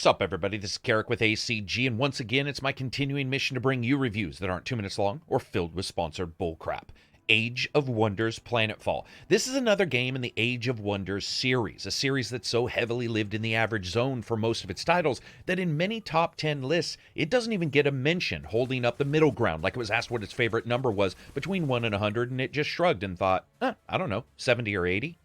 Sup everybody, this is Karak with ACG, and once again it's my continuing mission to bring you reviews that aren't 2 minutes long or filled with sponsored bullcrap. Age of Wonders Planetfall. This is another game in the Age of Wonders series, a series that's so heavily lived in the average zone for most of its titles that in many top 10 lists, it doesn't even get a mention, holding up the middle ground, like it was asked what its favorite number was between 1 and 100, and it just shrugged and thought, I don't know, 70 or 80?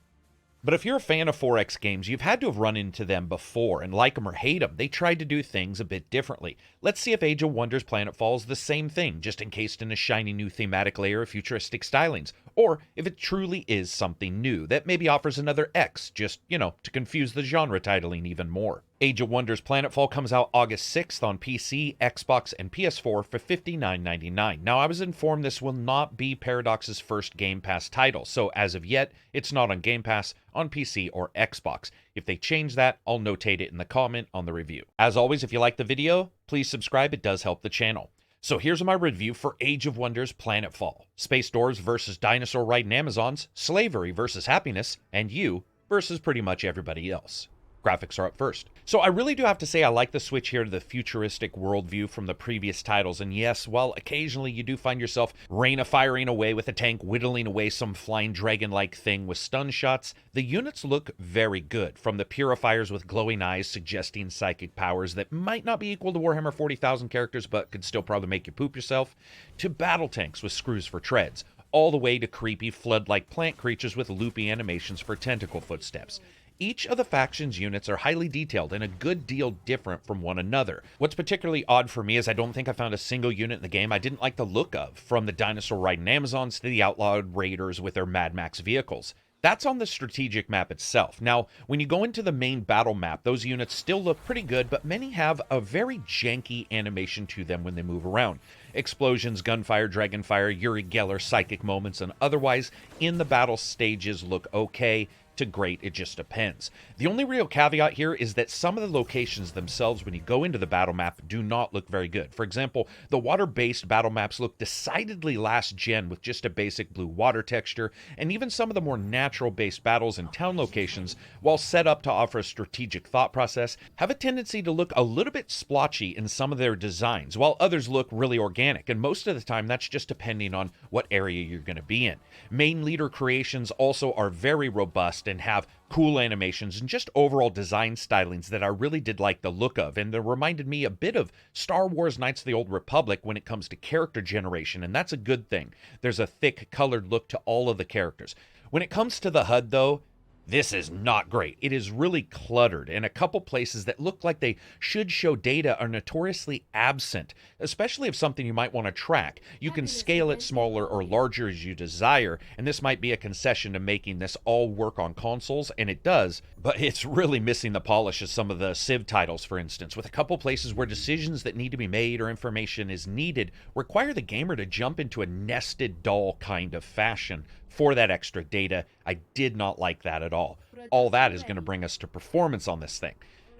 But if you're a fan of 4X games, you've had to have run into them before, and like them or hate them, they tried to do things a bit differently. Let's see if Age of Wonders Planetfall is the same thing, just encased in a shiny new thematic layer of futuristic stylings, or if it truly is something new that maybe offers another X, just, to confuse the genre titling even more. Age of Wonders Planetfall comes out August 6th on PC, Xbox, and PS4 for $59.99. Now, I was informed this will not be Paradox's first Game Pass title, so as of yet, it's not on Game Pass, on PC, or Xbox. If they change that, I'll notate it in the comment on the review. As always, if you like the video, please subscribe, it does help the channel. So here's my review for Age of Wonders Planetfall. Space Dwarves versus Dinosaur Riding Amazons, Slavery versus Happiness, and you versus pretty much everybody else. Graphics are up first. So I really do have to say I like the switch here to the futuristic worldview from the previous titles, and yes, while occasionally you do find yourself Reyna firing away with a tank, whittling away some flying dragon-like thing with stun shots, the units look very good, from the purifiers with glowing eyes suggesting psychic powers that might not be equal to Warhammer 40,000 characters but could still probably make you poop yourself, to battle tanks with screws for treads, all the way to creepy flood-like plant creatures with loopy animations for tentacle footsteps. Each of the faction's units are highly detailed and a good deal different from one another. What's particularly odd for me is I don't think I found a single unit in the game I didn't like the look of, from the dinosaur riding Amazons to the outlawed raiders with their Mad Max vehicles. That's on the strategic map itself. Now, when you go into the main battle map, those units still look pretty good, but many have a very janky animation to them when they move around. Explosions, gunfire, dragonfire, Uri Geller psychic moments, and otherwise in the battle stages look okay to great, it just depends. The only real caveat here is that some of the locations themselves when you go into the battle map do not look very good. For example, the water-based battle maps look decidedly last gen with just a basic blue water texture, and even some of the more natural-based battles and town locations, while set up to offer a strategic thought process, have a tendency to look a little bit splotchy in some of their designs, while others look really organic, and most of the time that's just depending on what area you're going to be in. Main leader creations also are very robust and have cool animations and just overall design stylings that I really did like the look of, and they reminded me a bit of Star Wars Knights of the Old Republic when it comes to character generation, and that's a good thing. There's a thick colored look to all of the characters. When it comes to the HUD though, this is not great. It is really cluttered, and a couple places that look like they should show data are notoriously absent, especially if something you might want to track. You can scale it smaller or larger as you desire, and this might be a concession to making this all work on consoles, and it does, but it's really missing the polish of some of the Civ titles, for instance, with a couple places where decisions that need to be made or information is needed require the gamer to jump into a nested doll kind of fashion for that extra data. I did not like that at all. All that is going to bring us to performance on this thing.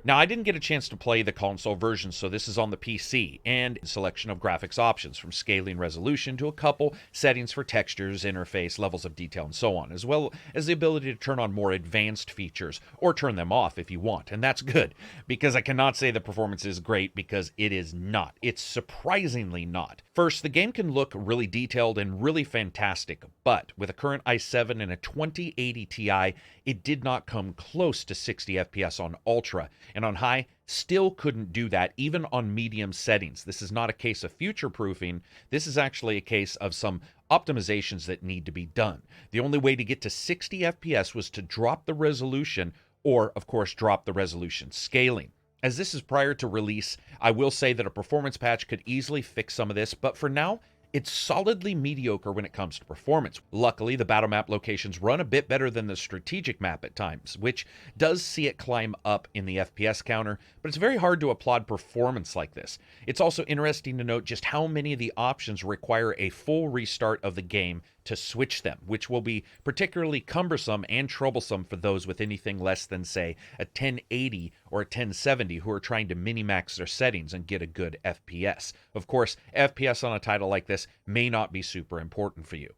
Now, I didn't get a chance to play the console version, so this is on the PC, and a selection of graphics options, from scaling resolution to a couple settings for textures, interface, levels of detail, and so on, as well as the ability to turn on more advanced features, or turn them off if you want, and that's good, because I cannot say the performance is great, because it is not. It's surprisingly not. First, the game can look really detailed and really fantastic, but with a current i7 and a 2080 Ti, it did not come close to 60 FPS on Ultra, and on high, still couldn't do that even on medium settings. This is not a case of future-proofing. This is actually a case of some optimizations that need to be done. The only way to get to 60 FPS was to drop the resolution, or, of course, drop the resolution scaling. As this is prior to release, I will say that a performance patch could easily fix some of this, but for now, it's solidly mediocre when it comes to performance. Luckily, the battle map locations run a bit better than the strategic map at times, which does see it climb up in the FPS counter, but it's very hard to applaud performance like this. It's also interesting to note just how many of the options require a full restart of the game to switch them, which will be particularly cumbersome and troublesome for those with anything less than, say, a 1080 or a 1070 who are trying to mini-max their settings and get a good FPS. Of course, FPS on a title like this may not be super important for you.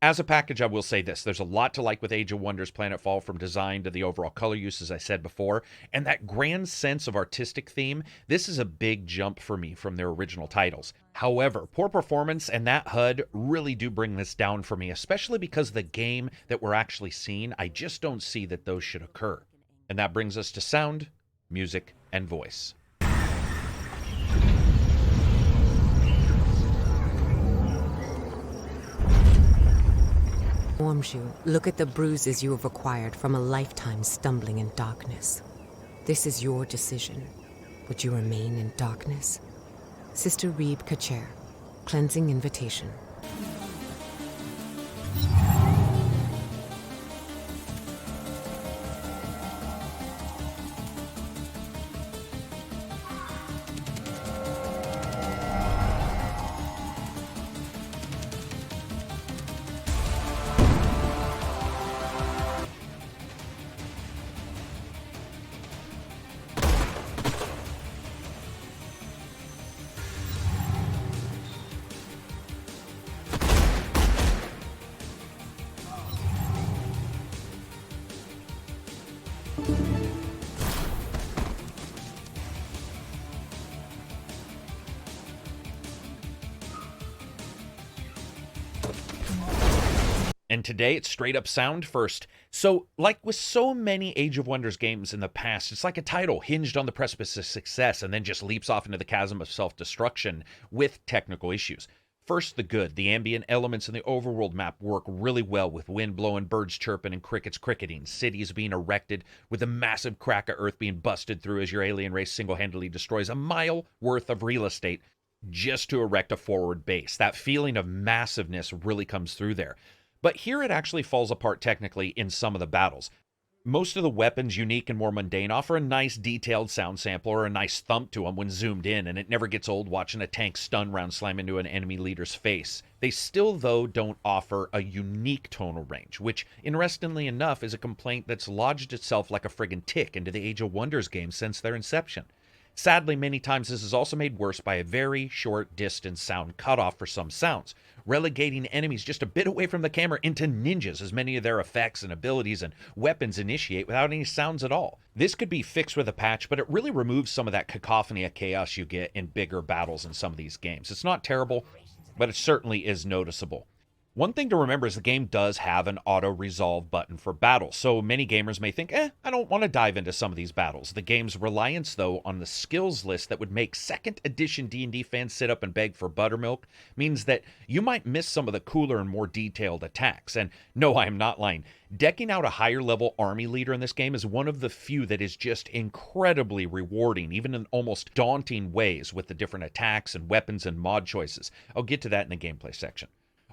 As a package, I will say this. There's a lot to like with Age of Wonders Planetfall, from design to the overall color use, as I said before, and that grand sense of artistic theme. This is a big jump for me from their original titles. However, poor performance and that HUD really do bring this down for me, especially because the game that we're actually seeing, I just don't see that those should occur. And that brings us to sound, music, and voice. Warms you. Look at the bruises you have acquired from a lifetime stumbling in darkness. This is your decision. Would you remain in darkness? Sister Reeb Kacher, Cleansing Invitation. And today, it's straight up sound first. So, like with so many Age of Wonders games in the past, it's like a title hinged on the precipice of success and then just leaps off into the chasm of self-destruction with technical issues. First, the good. The ambient elements in the overworld map work really well, with wind blowing, birds chirping, and crickets cricketing, cities being erected, with a massive crack of earth being busted through as your alien race single-handedly destroys a mile worth of real estate just to erect a forward base. That feeling of massiveness really comes through there. But here it actually falls apart technically in some of the battles. Most of the weapons, unique and more mundane, offer a nice detailed sound sample or a nice thump to them when zoomed in, and it never gets old watching a tank stun round slam into an enemy leader's face. They still, though, don't offer a unique tonal range, which, interestingly enough, is a complaint that's lodged itself like a friggin' tick into the Age of Wonders games since their inception. Sadly, many times this is also made worse by a very short distance sound cutoff for some sounds, relegating enemies just a bit away from the camera into ninjas, as many of their effects and abilities and weapons initiate without any sounds at all. This could be fixed with a patch, but it really removes some of that cacophony of chaos you get in bigger battles in some of these games. It's not terrible, but it certainly is noticeable. One thing to remember is the game does have an auto-resolve button for battles, so many gamers may think, I don't want to dive into some of these battles. The game's reliance, though, on the skills list that would make 2nd edition D&D fans sit up and beg for buttermilk means that you might miss some of the cooler and more detailed attacks. And no, I am not lying. Decking out a higher-level army leader in this game is one of the few that is just incredibly rewarding, even in almost daunting ways, with the different attacks and weapons and mod choices. I'll get to that in the gameplay section.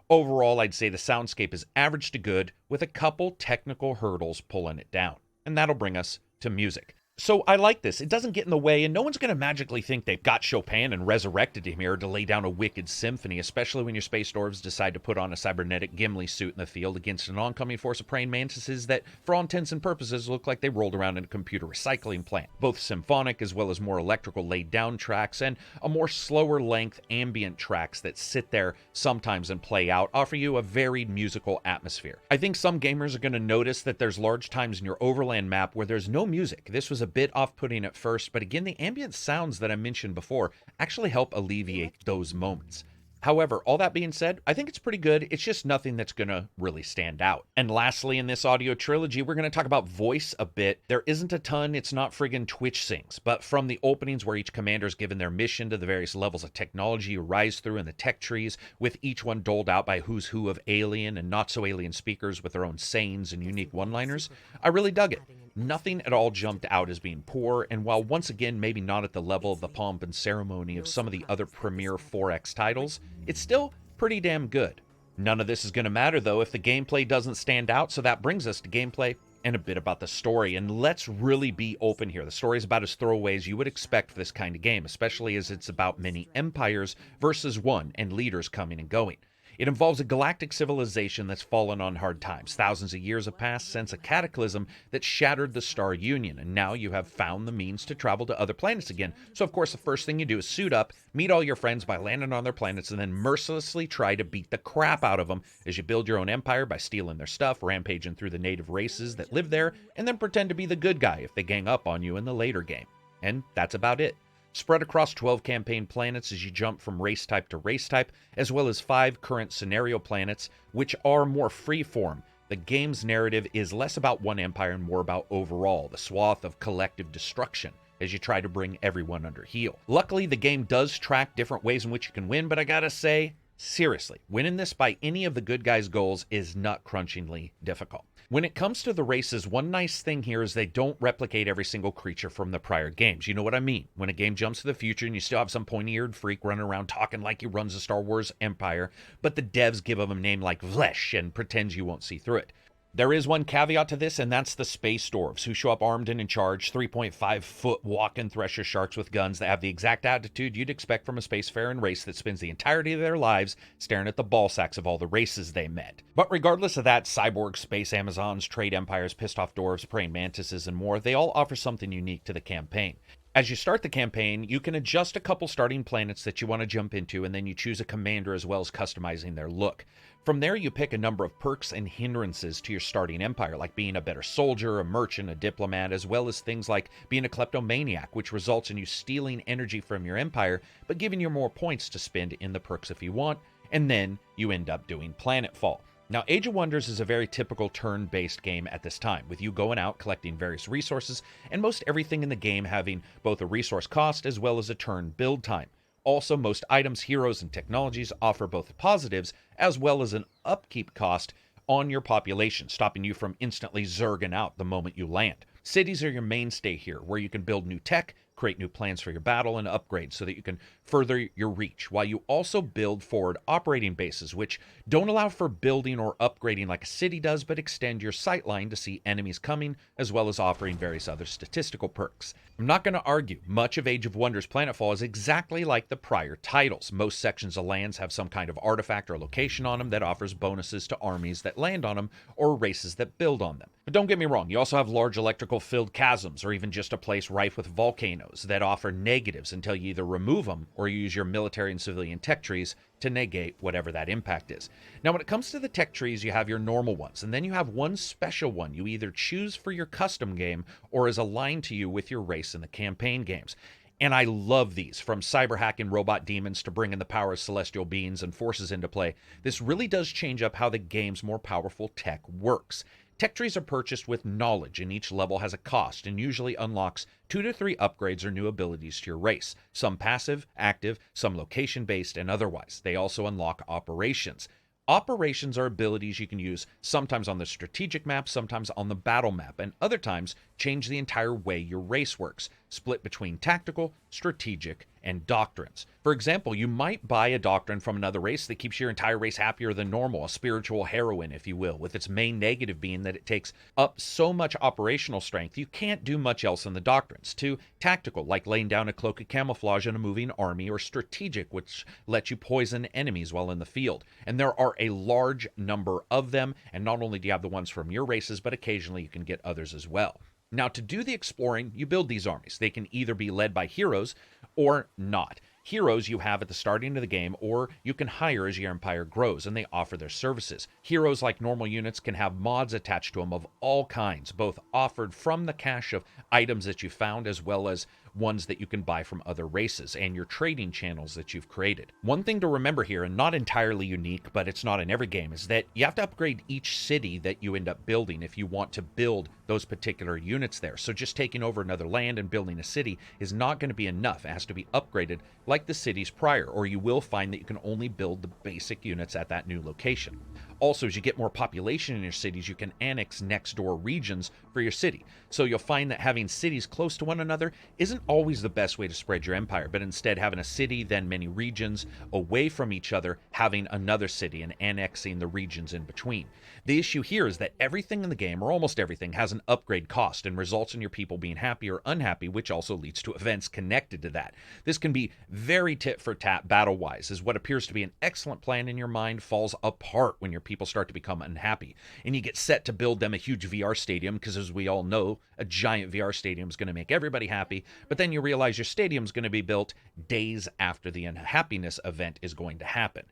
Overall, I'd say the soundscape is average to good, with a couple technical hurdles pulling it down. And that'll bring us to music. So I like this. It doesn't get in the way, and no one's going to magically think they've got Chopin and resurrected him here to lay down a wicked symphony, especially when your space dwarves decide to put on a cybernetic Gimli suit in the field against an oncoming force of praying mantises that, for all intents and purposes, look like they rolled around in a computer recycling plant. Both symphonic as well as more electrical laid-down tracks and a more slower-length ambient tracks that sit there sometimes and play out offer you a varied musical atmosphere. I think some gamers are going to notice that there's large times in your overland map where there's no music. This was a bit off-putting at first, but again, the ambient sounds that I mentioned before actually help alleviate those moments. However, all that being said, I think it's pretty good. It's just nothing that's going to really stand out. And lastly, in this audio trilogy, we're going to talk about voice a bit. There isn't a ton. It's not friggin' Twitch sings, but from the openings where each commander is given their mission to the various levels of technology you rise through in the tech trees, with each one doled out by who's who of alien and not so alien speakers with their own sayings and unique one-liners, I really dug it. Nothing at all jumped out as being poor, and while once again maybe not at the level of the pomp and ceremony of some of the other premier 4X titles, it's still pretty damn good. None of this is going to matter though if the gameplay doesn't stand out, so that brings us to gameplay and a bit about the story. And let's really be open here. The story is about as throwaway as you would expect for this kind of game, especially as it's about many empires versus one and leaders coming and going. It involves a galactic civilization that's fallen on hard times. Thousands of years have passed since a cataclysm that shattered the Star Union, and now you have found the means to travel to other planets again. So of course the first thing you do is suit up, meet all your friends by landing on their planets, and then mercilessly try to beat the crap out of them as you build your own empire by stealing their stuff, rampaging through the native races that live there, and then pretend to be the good guy if they gang up on you in the later game. And that's about it. Spread across 12 campaign planets as you jump from race type to race type, as well as 5 current scenario planets, which are more freeform. The game's narrative is less about one empire and more about overall, the swath of collective destruction, as you try to bring everyone under heel. Luckily, the game does track different ways in which you can win, but I gotta say, seriously, winning this by any of the good guys' goals is nut-crunchingly difficult. When it comes to the races, one nice thing here is they don't replicate every single creature from the prior games. You know what I mean? When a game jumps to the future and you still have some pointy-eared freak running around talking like he runs the Star Wars Empire, but the devs give him a name like Vlesh and pretends you won't see through it. There is one caveat to this, and that's the space dwarves, who show up armed and in charge, 3.5-foot walking thresher sharks with guns that have the exact attitude you'd expect from a spacefaring race that spends the entirety of their lives staring at the ball sacks of all the races they met. But regardless of that, cyborgs, space amazons, trade empires, pissed-off dwarves, praying mantises, and more, they all offer something unique to the campaign. As you start the campaign, you can adjust a couple starting planets that you want to jump into, and then you choose a commander as well as customizing their look. From there, you pick a number of perks and hindrances to your starting empire, like being a better soldier, a merchant, a diplomat, as well as things like being a kleptomaniac, which results in you stealing energy from your empire, but giving you more points to spend in the perks if you want, and then you end up doing Planetfall. Now, Age of Wonders is a very typical turn-based game at this time, with you going out collecting various resources, and most everything in the game having both a resource cost as well as a turn build time. Also, most items, heroes, and technologies offer both positives as well as an upkeep cost on your population, stopping you from instantly zerging out the moment you land. Cities are your mainstay here, where you can build new tech, create new plans for your battle, and upgrade so that you can further your reach, while you also build forward operating bases, which don't allow for building or upgrading like a city does, but extend your sightline to see enemies coming, as well as offering various other statistical perks. I'm not going to argue, much of Age of Wonders Planetfall is exactly like the prior titles. Most sections of lands have some kind of artifact or location on them that offers bonuses to armies that land on them or races that build on them. But don't get me wrong, you also have large electrical-filled chasms, or even just a place rife with volcanoes that offer negatives until you either remove them or you use your military and civilian tech trees to negate whatever that impact is. Now, when it comes to the tech trees, you have your normal ones, and then you have one special one you either choose for your custom game or is aligned to you with your race in the campaign games. And I love these, from cyber hacking robot demons to bringing the power of celestial beings and forces into play. This really does change up how the game's more powerful tech works. Tech trees are purchased with knowledge, and each level has a cost and usually unlocks 2 to 3 upgrades or new abilities to your race. Some passive, active, some location-based, and otherwise. They also unlock operations. Operations are abilities you can use sometimes on the strategic map, sometimes on the battle map, and other times change the entire way your race works, split between tactical, strategic, and doctrines. For example, you might buy a doctrine from another race that keeps your entire race happier than normal, a spiritual heroine, if you will, with its main negative being that it takes up so much operational strength you can't do much else in the doctrines, to tactical, like laying down a cloak of camouflage in a moving army, or strategic, which lets you poison enemies while in the field. And there are a large number of them, and not only do you have the ones from your races, but occasionally you can get others as well. Now, to do the exploring, you build these armies. They can either be led by heroes or not. Heroes you have at the starting of the game, or you can hire as your empire grows, and they offer their services. Heroes, like normal units, can have mods attached to them of all kinds, both offered from the cache of items that you found, as well as ones that you can buy from other races, and your trading channels that you've created. One thing to remember here, and not entirely unique, but it's not in every game, is that you have to upgrade each city that you end up building if you want to build those particular units there. So just taking over another land and building a city is not going to be enough. It has to be upgraded like the cities prior, or you will find that you can only build the basic units at that new location. Also, as you get more population in your cities, you can annex next door regions for your city. So you'll find that having cities close to one another isn't always the best way to spread your empire, but instead having a city, then many regions away from each other, having another city and annexing the regions in between. The issue here is that everything in the game, or almost everything, has an upgrade cost and results in your people being happy or unhappy, which also leads to events connected to that. This can be very tit for tat battle-wise, as what appears to be an excellent plan in your mind falls apart when your people start to become unhappy. And you get set to build them a huge VR stadium, because as we all know, a giant VR stadium is going to make everybody happy, but then you realize your stadium is going to be built days after the unhappiness event is going to happen.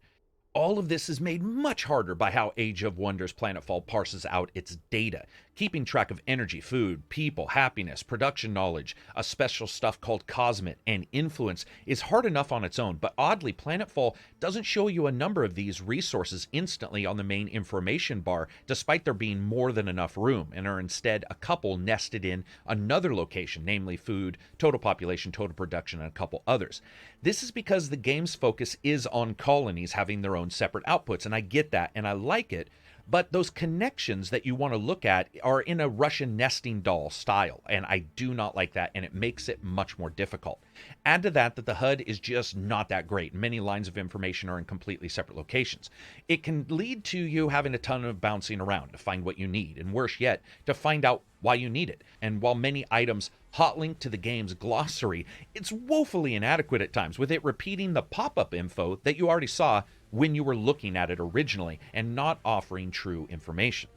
All of this is made much harder by how Age of Wonders Planetfall parses out its data, keeping track of energy, food, people, happiness, production knowledge, a special stuff called cosmet, and influence is hard enough on its own, but oddly, Planetfall doesn't show you a number of these resources instantly on the main information bar, despite there being more than enough room, and are instead a couple nested in another location, namely food, total population, total production, and a couple others. This is because the game's focus is on colonies having their own separate outputs, and I get that, and I like it, but those connections that you want to look at are in a Russian nesting doll style, and I do not like that, and it makes it much more difficult. Add to that the HUD is just not that great. Many lines of information are in completely separate locations. It can lead to you having a ton of bouncing around to find what you need, and worse yet, to find out why you need it. And while many items hotlink to the game's glossary, it's woefully inadequate at times, with it repeating the pop-up info that you already saw when you were looking at it originally, and not offering true information.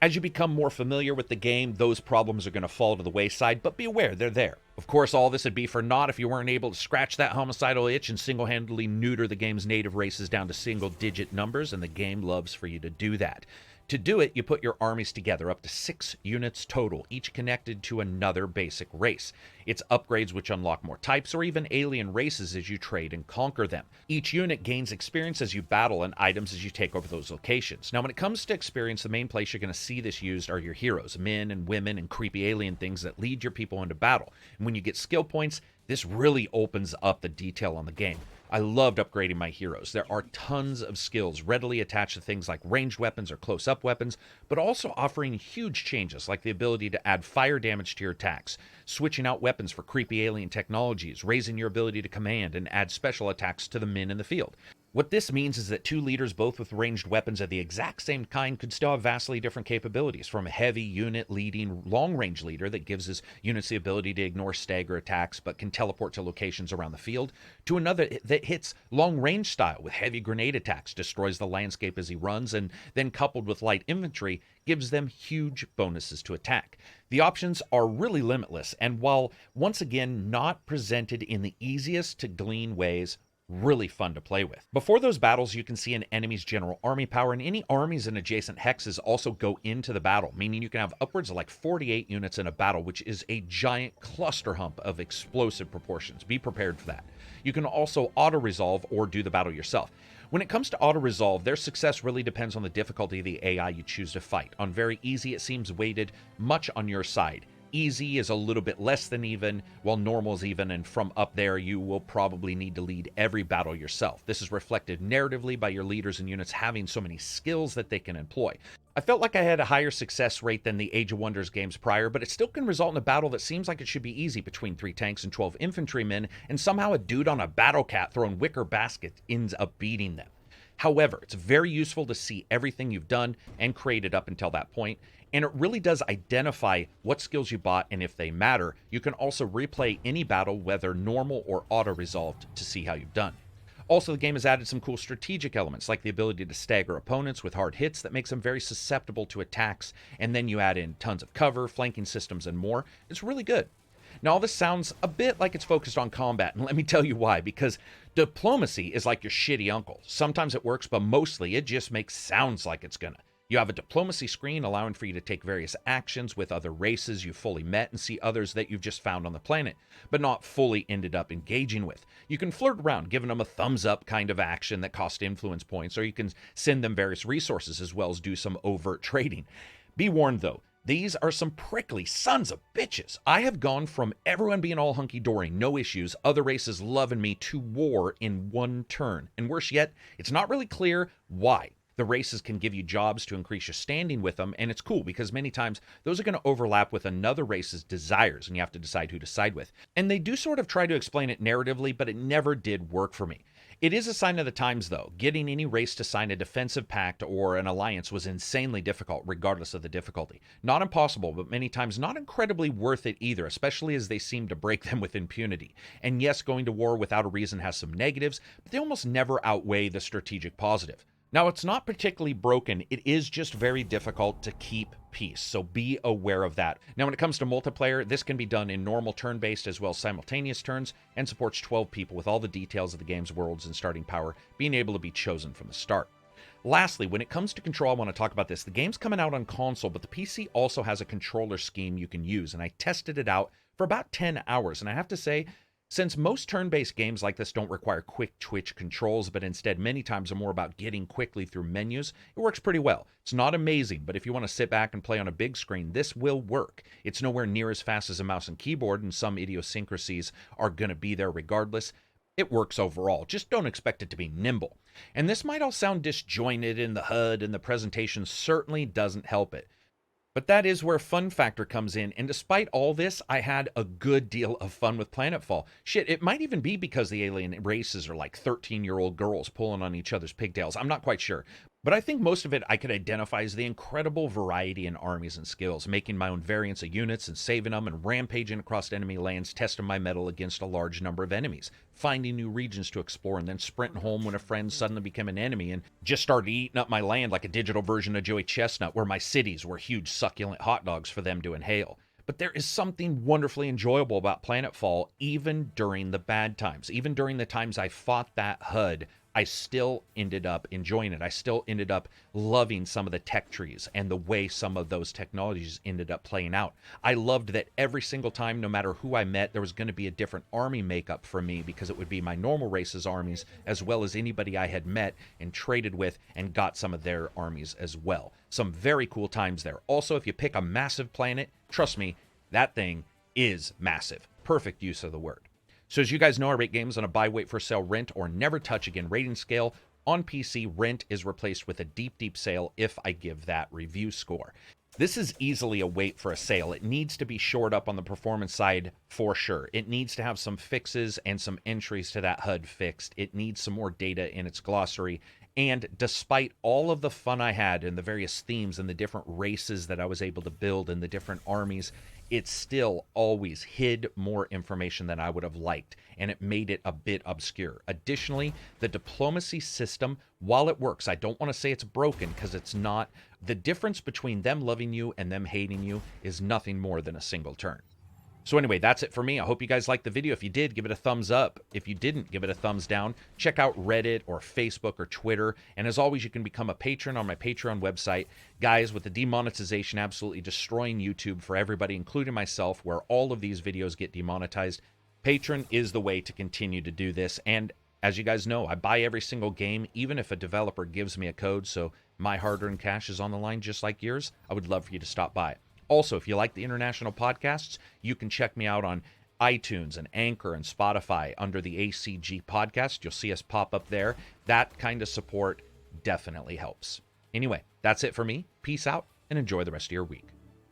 As you become more familiar with the game, those problems are going to fall to the wayside, but be aware, they're there. Of course, all this would be for naught if you weren't able to scratch that homicidal itch and single-handedly neuter the game's native races down to single-digit numbers, and the game loves for you to do that. To do it, you put your armies together, up to 6 units total, each connected to another basic race. It's upgrades which unlock more types or even alien races as you trade and conquer them. Each unit gains experience as you battle and items as you take over those locations. Now, when it comes to experience, the main place you're going to see this used are your heroes, men and women and creepy alien things that lead your people into battle. And when you get skill points, this really opens up the detail on the game. I loved upgrading my heroes. There are tons of skills readily attached to things like ranged weapons or close-up weapons, but also offering huge changes like the ability to add fire damage to your attacks, switching out weapons for creepy alien technologies, raising your ability to command, and add special attacks to the men in the field. What this means is that 2 leaders, both with ranged weapons of the exact same kind, could still have vastly different capabilities, from a heavy unit leading long-range leader that gives his units the ability to ignore stagger attacks but can teleport to locations around the field, to another that hits long-range style with heavy grenade attacks, destroys the landscape as he runs, and then coupled with light infantry, gives them huge bonuses to attack. The options are really limitless, and while once again not presented in the easiest to glean ways, really fun to play with. Before those battles, you can see an enemy's general army power, and any armies and adjacent hexes also go into the battle, meaning you can have upwards of like 48 units in a battle, which is a giant cluster hump of explosive proportions. Be prepared for that. You can also auto-resolve or do the battle yourself. When it comes to auto-resolve, their success really depends on the difficulty of the AI you choose to fight. On very easy, it seems weighted much on your side. Easy is a little bit less than even, while normal is even, and from up there you will probably need to lead every battle yourself. This is reflected narratively by your leaders and units having so many skills that they can employ. I felt like I had a higher success rate than the Age of Wonders games prior, but it still can result in a battle that seems like it should be easy between 3 tanks and 12 infantrymen, and somehow a dude on a battle cat throwing wicker baskets ends up beating them. However, it's very useful to see everything you've done and created up until that point, and it really does identify what skills you bought and if they matter. You can also replay any battle, whether normal or auto-resolved, to see how you've done. Also, the game has added some cool strategic elements, like the ability to stagger opponents with hard hits that makes them very susceptible to attacks, and then you add in tons of cover, flanking systems, and more. It's really good. Now, all this sounds a bit like it's focused on combat, and let me tell you why, because diplomacy is like your shitty uncle. Sometimes it works, but mostly it just makes sounds like it's gonna. You have a diplomacy screen allowing for you to take various actions with other races you've fully met and see others that you've just found on the planet, but not fully ended up engaging with. You can flirt around, giving them a thumbs up kind of action that costs influence points, or you can send them various resources as well as do some overt trading. Be warned though, these are some prickly sons of bitches. I have gone from everyone being all hunky-dory, no issues, other races loving me, to war in one turn. And worse yet, it's not really clear why. The races can give you jobs to increase your standing with them, and it's cool because many times those are going to overlap with another race's desires, and you have to decide who to side with. And they do sort of try to explain it narratively, but it never did work for me. It is a sign of the times, though. Getting any race to sign a defensive pact or an alliance was insanely difficult, regardless of the difficulty. Not impossible, but many times not incredibly worth it either, especially as they seem to break them with impunity. And yes, going to war without a reason has some negatives, but they almost never outweigh the strategic positive. Now, it's not particularly broken, it is just very difficult to keep peace, so be aware of that. Now, when it comes to multiplayer, this can be done in normal turn-based as well as simultaneous turns, and supports 12 people with all the details of the game's worlds and starting power being able to be chosen from the start. Lastly, when it comes to control, I want to talk about this. The game's coming out on console, but the PC also has a controller scheme you can use, and I tested it out for about 10 hours, and I have to say, since most turn-based games like this don't require quick twitch controls, but instead many times are more about getting quickly through menus, it works pretty well. It's not amazing, but if you want to sit back and play on a big screen, this will work. It's nowhere near as fast as a mouse and keyboard, and some idiosyncrasies are going to be there regardless. It works overall, just don't expect it to be nimble. And this might all sound disjointed in the HUD, and the presentation certainly doesn't help it. But that is where fun factor comes in, and despite all this, I had a good deal of fun with Planetfall. Shit, it might even be because the alien races are like 13-year-old girls pulling on each other's pigtails. I'm not quite sure. But I think most of it I could identify as the incredible variety in armies and skills, making my own variants of units and saving them and rampaging across enemy lands, testing my mettle against a large number of enemies, finding new regions to explore, and then sprinting home when a friend suddenly became an enemy and just started eating up my land like a digital version of Joey Chestnut, where my cities were huge succulent hot dogs for them to inhale. But there is something wonderfully enjoyable about Planetfall, even during the bad times. Even during the times I fought that HUD, I still ended up enjoying it. I still ended up loving some of the tech trees and the way some of those technologies ended up playing out. I loved that every single time, no matter who I met, there was going to be a different army makeup for me, because it would be my normal race's armies as well as anybody I had met and traded with and got some of their armies as well. Some very cool times there. Also, if you pick a massive planet, trust me, that thing is massive. Perfect use of the word. So as you guys know, I rate games on a buy, wait for sale, rent, or never touch again rating scale. On PC, rent is replaced with a deep, deep sale if I give that review score. This is easily a wait for a sale. It needs to be shored up on the performance side for sure. It needs to have some fixes and some entries to that HUD fixed. It needs some more data in its glossary. And despite all of the fun I had and the various themes and the different races that I was able to build and the different armies, it still always hid more information than I would have liked, and it made it a bit obscure. Additionally, the diplomacy system, while it works, I don't want to say it's broken, because it's not. The difference between them loving you and them hating you is nothing more than a single turn. So anyway, that's it for me. I hope you guys liked the video. If you did, give it a thumbs up. If you didn't, give it a thumbs down. Check out Reddit or Facebook or Twitter. And as always, you can become a patron on my Patreon website. Guys, with the demonetization absolutely destroying YouTube for everybody, including myself, where all of these videos get demonetized, Patreon is the way to continue to do this. And as you guys know, I buy every single game, even if a developer gives me a code, so my hard-earned cash is on the line just like yours. I would love for you to stop by. Also, if you like the international podcasts, you can check me out on iTunes and Anchor and Spotify under the ACG Podcast. You'll see us pop up there. That kind of support definitely helps. Anyway, that's it for me. Peace out and enjoy the rest of your week.